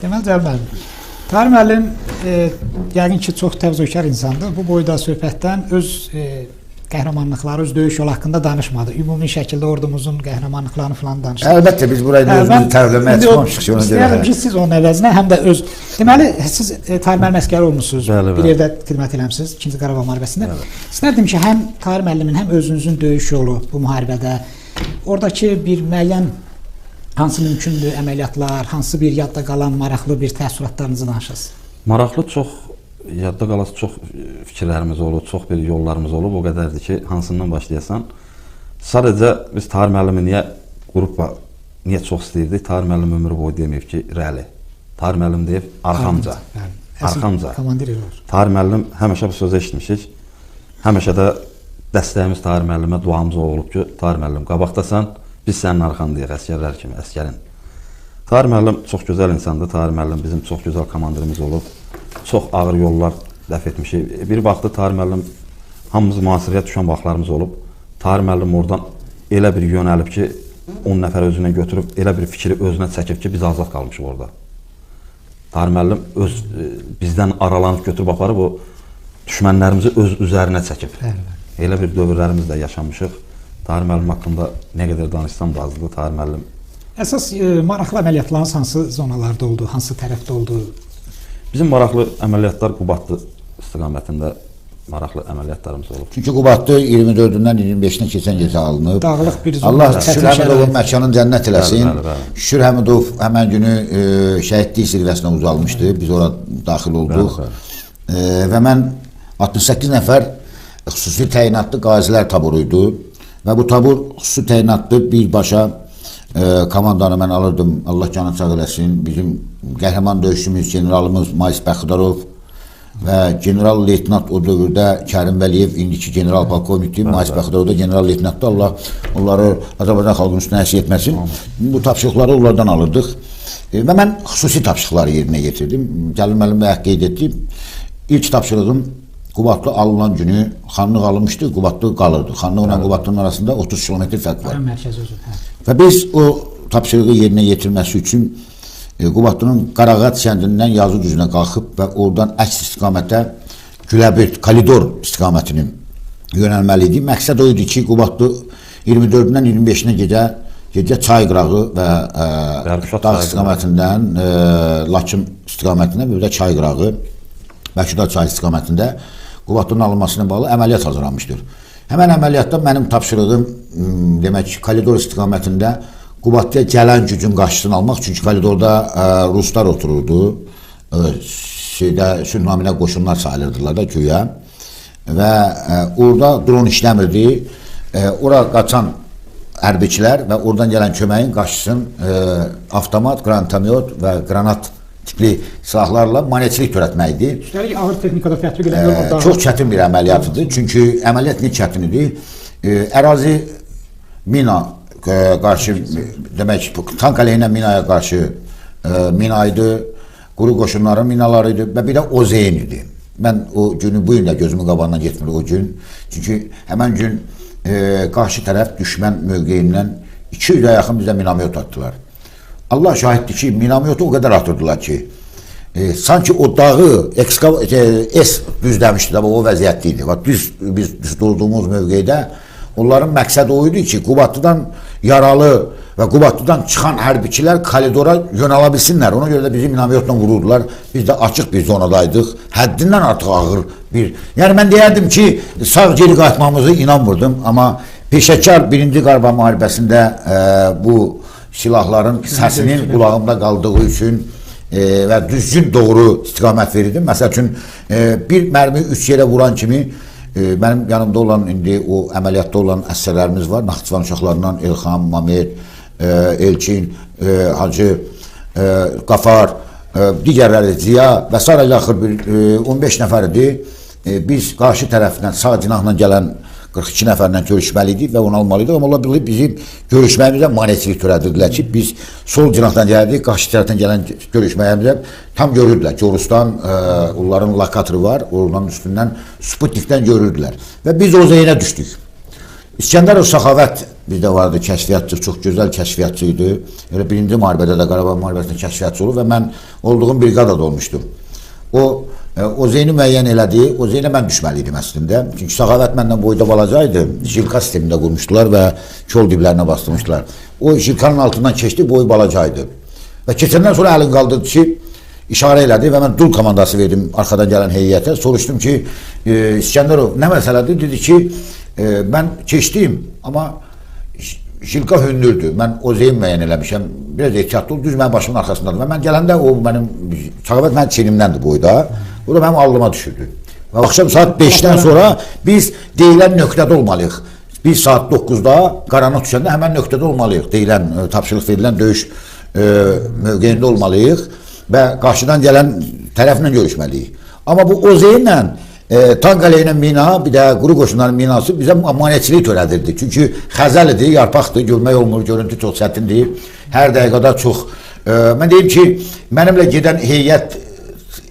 Deməli, Cəlal müəllim, Tahir müəllim yəqin ki, çox təvazökar insandır. Bu boyda söhbətdən öz qəhrəmanlıqları, öz döyüş yolu haqqında danışmadı. Ümumi şəkildə ordumuzun qəhrəmanlıqlarını falan danışdı. Əlbəttə, biz burayı özümüzü tərləməyə çıxmamışıq ki, ona görə. İstəyərdim ki, siz onun əvəzinə həm də öz... Deməli, siz Tahir müəllim əsgəri olmuşsunuz, bir yerdə xidmət eləmişsiniz, 2-ci Qarabağ müharibəsində. İstərdim ki, həm Tahir müəllimin, həm özünüzün döyüş yolu bu müharibədə, oradakı bir müəyyən hansı mümkündür əməliyyatlar, hansı bir yadda qalan maraqlı bir təəssüratlarınızı danışasınız? Maraqlı çox, yadda qalası çox fikirlərimiz olub, çox bir yollarımız olub. O qədərdir ki, hansından başlayasan. Sadəcə biz Tahir müəllimi niyə çox istəyirdik? Tahir müəllim ömrü boyu deməyib ki, rəli. Tahir müəllim deyib, arxamca. Arxamca. Tahir müəllim həmişə bu sözü eşitmişik. Həmişə də dəstəyimiz Tahir müəllimə duamız olub ki, Tahir müəllim, qabaqdasan, biz sənin arxandayıq, əsgərlər kimi, əsgərin. Tahir müəllim çox gözəl insandır. Tahir müəllim bizim çox gözəl komandirimiz olub. Çox ağır yollar dəf etmişik. Bir vaxtı Tahir müəllim, hamımız mühasirəyə düşən vaxtlarımız olub. Tahir müəllim oradan elə bir yönəlib ki, 10 nəfər özünə götürüb, elə bir fikri özünə çəkib ki, biz azad qalmışıq orada. Tahir müəllim bizdən aralanıb götürüb aparıb, o düşmənlərimizi öz üzərinə çəkib. Elə bir dövrlərimizdə yaşamışıq. Tahir müəllim haqqında nə qədər danışsam da azdır. Tahir müəllim... Əsas maraqlı əməliyyatlarınız hansı zonalarda oldu, hansı tərəfdə oldu? Bizim maraqlı əməliyyatlar Qubadlı istiqamətində maraqlı əməliyyatlarımız olub. Çünki Qubadlı 24-dən 25-nə keçən gecə alınıb. Dağlıq bir zona. Allah Şükür Həmidovun məkanın cənnət eləsin. Şükür Həmidov həmən günü şəhidlik zirvəsinə uzalmışdı. Biz ora daxil olduq. Və mən 68 nəfər xüsusi təyinatlı qazilər taburuydu. Və bu tabur xüsusi təyinatlı birbaşa komandanı mən alırdım. Allah canı sağ eləsin. Bizim qəhrəman döyüşçümüz generalımız Mais Bəxudarov və general-leytinat o dövrdə Kərim Vəliyev, indiki general-polkovnikdir. Mais Bəxudarov da general-leytinatdır. Allah onları Azərbaycan xalqının üstünə həsr etməsin. Bu tapşırıqları onlardan alırdıq. Və mən xüsusi tapşırıqları yerinə getirdim. Cəlal müəllim və qeyd etdim. İlk tapşırığım Qubadlı alınan günü xanlıq alınmışdı, Qubadlı qalırdı. Xanlıqla Qubadlının arasında 30 kilometr fərq var. Və biz o tapşırığı yerinə yetirməsi üçün Qubadlının Qarağat kəndindən Yazıq üzünə qalxıb və oradan əks istiqamətə Güləbird, Kalidor istiqamətinin yönəlməli idi. Məqsəd o idi ki, Qubadlı 24-dən 25-nə gecə Çay qırağı və dağ istiqamətindən Laçın istiqamətində və Çay qırağı Bəkudar çay istiqamətində Qubadlının alınmasına bağlı əməliyyat hazırlanmışdır. Həmən əməliyyatda mənim tapşırığım demək ki, Kalidor istiqamətində Qubadlıya gələn gücün qarşısını almaq. Çünki Kalidorda Ruslar otururdu. Sülh naminə qoşunlar sayılırdılar da güya. Və orada dron işləmirdi. Ora qaçan hərbiçilər və oradan gələn köməyin qarşısını avtomat, qranatomet və qranat tipli silahlarla manevçilik törətməkdir. Üstəlik ağır texnikada tətbiq edilən çox çətin bir əməliyyatıdır. Çünki əməliyyat niyə çətin idi? Ərazi mina qarşı, demək ki, tank əleyhinə minaya qarşı mina idi, quru qoşunların minaları idi və bir də OZN idi. Mən o günü bu gün də gözümün qabağından getmir o gün. Çünki həmən gün qarşı tərəf düşmən mövqeyindən 200-ə yaxın bizə minamyot atdılar. Allah şahiddir ki, minamotu o qədər atırdılar ki, sanki o dağı düzləmişdi, o vəziyyətli idi. Biz durduğumuz mövqeydə onların məqsədi o idi ki, Qubadlıdan yaralı və Qubadlıdan çıxan hərbiçilər Kalidora yönələ bilsinlər. Ona görə də bizi minamyotla vururdular. Biz də açıq bir zonadaydıq. Həddindən artıq ağır bir... Yəni, mən deyərdim ki, sağ geri qayıtmamızı inanmırdım. Amma peşəkar 1-ci Qarabağ müharibəsində bu silahların səsinin qulağımda qaldığı üçün və düzgün doğru istiqamət verirdim. Məsəl üçün, bir mərmi 3 yerə vuran kimi mənim yanımda olan, indi o əməliyyatda olan əsərlərimiz var. Naxçıvan uşaqlarından Elxan, Mamed, Elçin, Hacı, Qafar, digərləri, Ziya və s. Axır bir 15 nəfər idi. Biz qarşı tərəfindən sağ cinahla gələn 42 nəfərlə görüşməliydik və onu almalıydık. Amma onlar bizim görüşməyimizə manevçilik törədirdilər ki, biz sol cinahdan gəlirdik, qarşı tərəfdən gələn görüşməyimizə tam görürdülər. Gorustan, onların lokatoru var, onların üstündən Sputnikdən görürdülər. Və biz o zeynə düşdük. İskəndərov Səxavət bizdə vardı kəşfiyyatçı, çox gözəl kəşfiyyatçı idi. Elə birinci müharibədə də Qarabağ müharibəsində kəşfiyyatçı olub və mən olduğum briqadada olmuşdum. O Zeyni müəyyən elədi, o Zeynə mən düşməli idim əslində. Çünki Səxavət məndən boyda balacaydı, Jilka sistemində qurmuşdular və kol diblərinə bastırmışdılar. O Jilkanın altından keçdi, boyu balacaydı. Və keçəndən sonra əlin qaldırdı ki, işarə elədi və mən dul komandası verdim arxadan gələn heyətə. Soruşdum ki, İskəndərov nə məsələdir? Dedi ki, mən keçdim, amma Jilka hündürdür. Mən o zeyn müəyyən eləmişəm. Biraz ehtiyatlı ol, düz mənim başımın arxasındadır. Və mən gələndə o mənim, Səxavət mənim çenimdəndir boyda. O da mənim allıma düşürdü. Və axşam saat 5-dən sonra biz deyilən nöqtədə olmalıyıq. Biz saat 9-da qaranlıq düşəndə həmən nöqtədə olmalıyıq. Deyilən, tapşırıq verilən döyüş mövqeyində olmalıyıq və qarşıdan gələn tərəflə görüşməliyik. Amma bu o zeynlə tank əleyhinə mina, bir də quru qoşunların minası bizə maneçilik törədirdi. Çünki xəzəlidir, yarpaqdır, görmək olmur, görüntü çox çətindir. Hər dəqiqədə çox. Mən deyim ki, mənimlə gedən heyət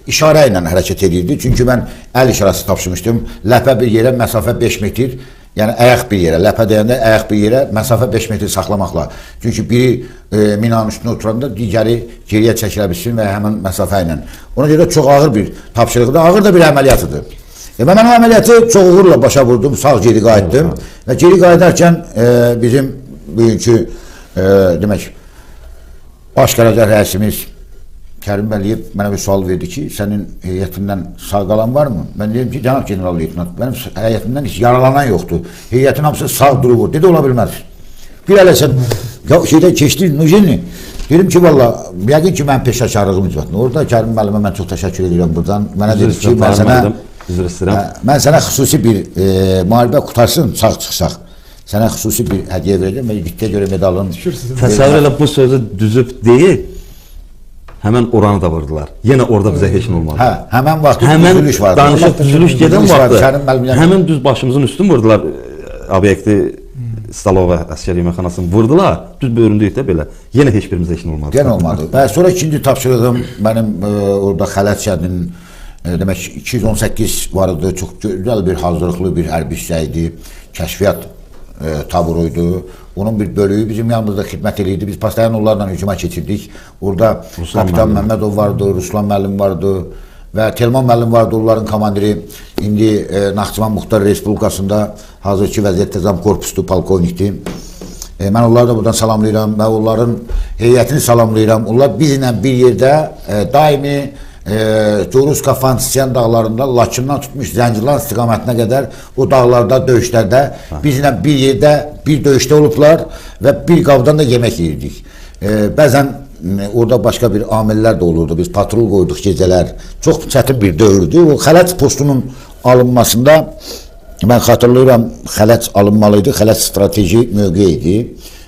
işarə ilə hərəkət edirdi. Çünki mən əl işarəsi tapşırmışdım. Ləpə bir yerə, məsafə 5 metr, yəni ayaq bir yerə, ləpə deyəndə ayaq bir yerə, məsafə 5 metr saxlamaqla. Çünki biri minanın üstünə oturanda digəri geriyə çəkilə bilsin və həmin məsafə ilə. Ona görə çox ağır bir tapşırıqdır, ağır da bir əməliyyatıdır. Mən o əməliyyatı çox uğurla başa vurdum, sağ geri qayıtdım və geri qayıdarkən bizim bugünkü demək baş qərargah rəisimiz Kərim Bəliyev mənə bir sual verdi ki, sənin heyətindən sağ qalan var mı? Mən dedim ki, cənab general leytenant, mənim heyətimdən heç yaralanan yoxdur. Heyətin hamısı sağ durur. Dedi, ola bilməz. Bir ələ sən şeydən keçdin, Nujinli. Dedim ki, valla, yəqin ki, mən peşəkarlığım icbatını. Orada Kərim Bəlimə mən çox təşəkkür edirəm buradan. Mənə dedi ki, mən sənə xüsusi bir müharibə qutarsın, sağ çıxsaq. Sənə xüsusi bir hədiyyə verəcəm və diqqətə görə medalın. Təsəvvür elə bu sözü düzüb deyil, həmən oranı da vurdular. Yenə orada bizə heç nə olmadı. Hə, həmən vaxtı düzülüş vardı. Danışıq düzülüş gedən vaxtı, həmən düz başımızın üstün vurdular obyekti Stalova əskər yeməkxanasını vurdular, düz bölündükdə belə. Yenə heç birimizə heç nə olmadı. Yenə olmadı. Və sonra ikinci tapşırığım mənim orada Xələt şəhərinin demək 218 var idi, çox gözəl bir hazırlıqlı bir hərbi hissə idi, kəşfiyyat taburuydu. Onun bir bölüyü bizim yanımızda xidmət edirdi. Biz pastayan onlarla hücuma keçirdik. Orada Kapitan Məmmədov vardı, Ruslan müəllim vardı və Telman müəllim vardı, onların komandiri. İndi Naxçıvan Muxtar Respublikasında hazırki vəziyyətdə zam korpuslu polkovnikdir. Mən onları da buradan salamlayıram və onların heyətini salamlayıram. Onlar bizimlə bir yerdə daimi Corus Kafansiyan dağlarında Laçından tutmuş Zəncilan istiqamətinə qədər o dağlarda, döyüşlərdə bizimlə bir yerdə bir döyüşdə olublar və bir qabdan da yemək yeyirdik. Bəzən orada başqa bir amillər də olurdu. Biz patrol qoyduq gecələr. Çox çətin bir dövrdü. O Xələt postunun alınmasında mən xatırlayıram, Xələt alınmalıydı. Xələt strateji mövqe idi.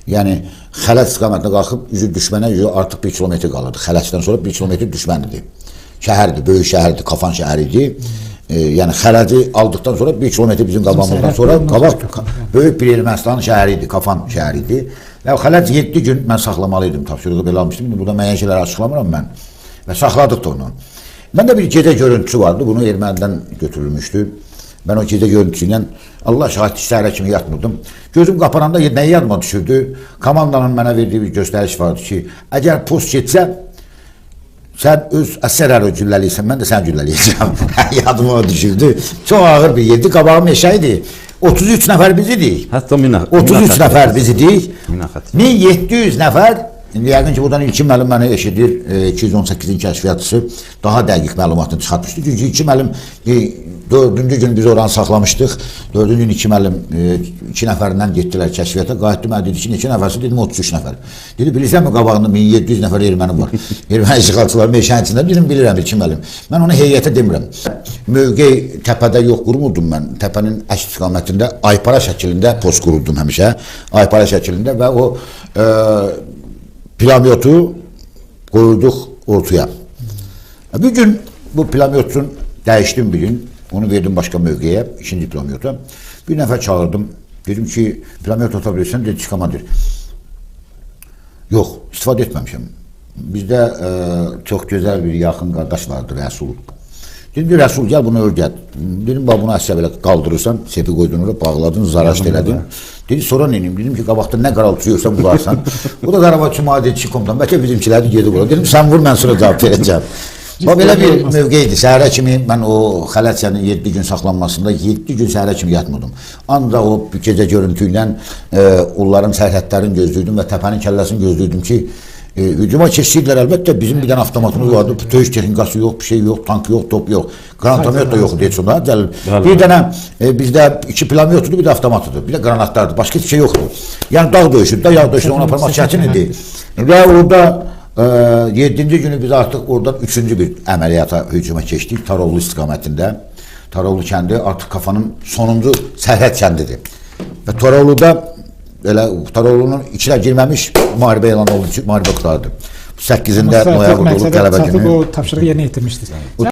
Yəni Xələt istiqamətinə qalxıb üzü düşmənə artıq 1 kilometr qalırdı. Xələtdən sonra 1 kilometr düşmənidir. Şəhərdir, böyük şəhərdir, Kafan şəhəri idi. Yəni Xələti aldıqdan sonra 1 kilometr bizim qabağımızdan sonra qabaq böyük bir Ermənistan şəhəri idi, Kafan şəhəri idi. Və Xələt 7 gün mən saxlamalıydım, tapşırığı belə almışdım. Burada müəyyən şeyləri açıqlamıram mən və saxladıq da onu. Məndə bir gecə görüntüsü vardı, bunu ermənidən götürülmüşdü. Mən o gecə görüntüsü ilə Allah şahid səhərə kimi yatmırdım. Gözüm qapananda nəyi yadıma düşürdü? Komandanın mənə verdiyi bir göstəriş vardı ki, əgər post getsə, sən öz əsərləri gülləliysən, mən də sən gülləliyəcəm. Yadıma düşürdü. Çox ağır bir yerdi, qabağım meşəydi. 33 nəfər bizidik. Hətta 33 nəfər bizidik. 1700 nəfər. İndi yəqin ki, buradan İlkin müəllim məni eşidir, 218-in kəşfiyyatçısı daha dəqiq məlumatını çıxartmışdı. Çünki İlkin müəllim 4-cü gün biz oranı saxlamışdıq. 4-cü gün İlkin müəllim 2 nəfərindən getdilər kəşfiyyata. Qayıtdı, mən dedi ki, neçə nəfərsi? Dedim, 33 nəfər. Dedi, bilirsənmi qabağında 1700 nəfər erməni var. Erməni işğalçılar meşənin içində. Dedim, bilirəm İlkin müəllim. Mən onu heyətə demirəm. Mövqey təpədə yox qurmurdum mən. Təpənin əks istiqamətində aypara şəklində post qururdum həmişə. Aypara şəklində və o pilamyotu qoyurduq ortaya. Bir gün bu pilamyotun dəyişdim bir gün. Onu verdim başqa mövqeyə, ikinci pilamyota. Bir nəfər çağırdım. Dedim ki, pilamyot ota bilirsən, dedi, komandir. Yox, istifadə etməmişəm. Bizdə çox gözəl bir yaxın qardaş vardı, Rəsul. Dedim ki, Rəsul gəl bunu öyrət. Dedim, bax bunu əslə belə qaldırırsan, sepi qoydun oraya, bağladın, zaraşt elədin. Dedi, sonra neyim? Dedim ki, qabaqda nə qaraltı yoxsa bularsan. O da Qarabağ Madiyyə komutan, bəlkə bizimkiləri gedib ora. Dedim, sən vur, mən sonra cavab verəcəm. Bax, belə bir mövqe idi. Səhərə kimi mən o Xələtiyanın 7 gün saxlanmasında 7 gün səhərə kimi yatmadım. Ancaq o gecə görüntü ilə onların sərhədlərini gözləyirdim və təpənin kəlləsini gözləyirdim ki, hücuma keçirdilər. Əlbəttə bizim bir dənə avtomatımız vardı. Döyüş texnikası yox, bir şey yox, tank yox, top yox. Granatomet da yox deyək sonra. Bir dənə bizdə 2 pulemyotdur, bir də avtomatıdır. Bir də granatlardır. Başqa heç şey yoxdur. Yəni dağ döyüşüdür də, yağ döyüşüdür. Ona aparmaq çətin idi. Və orada 7-ci günü biz artıq oradan 3-cü bir əməliyyata hücuma keçdik. Tarovlu istiqamətində. Tarovlu kəndi artıq Kafanın sonuncu sərhəd kəndidir. Və Tarovluda elə Tarovlunun içinə girməmiş müharibə elan oldu ki, müharibə qutardı. 8-də noyabr olub qələbə günü. O tapşırığı yerinə yetirmişdiniz.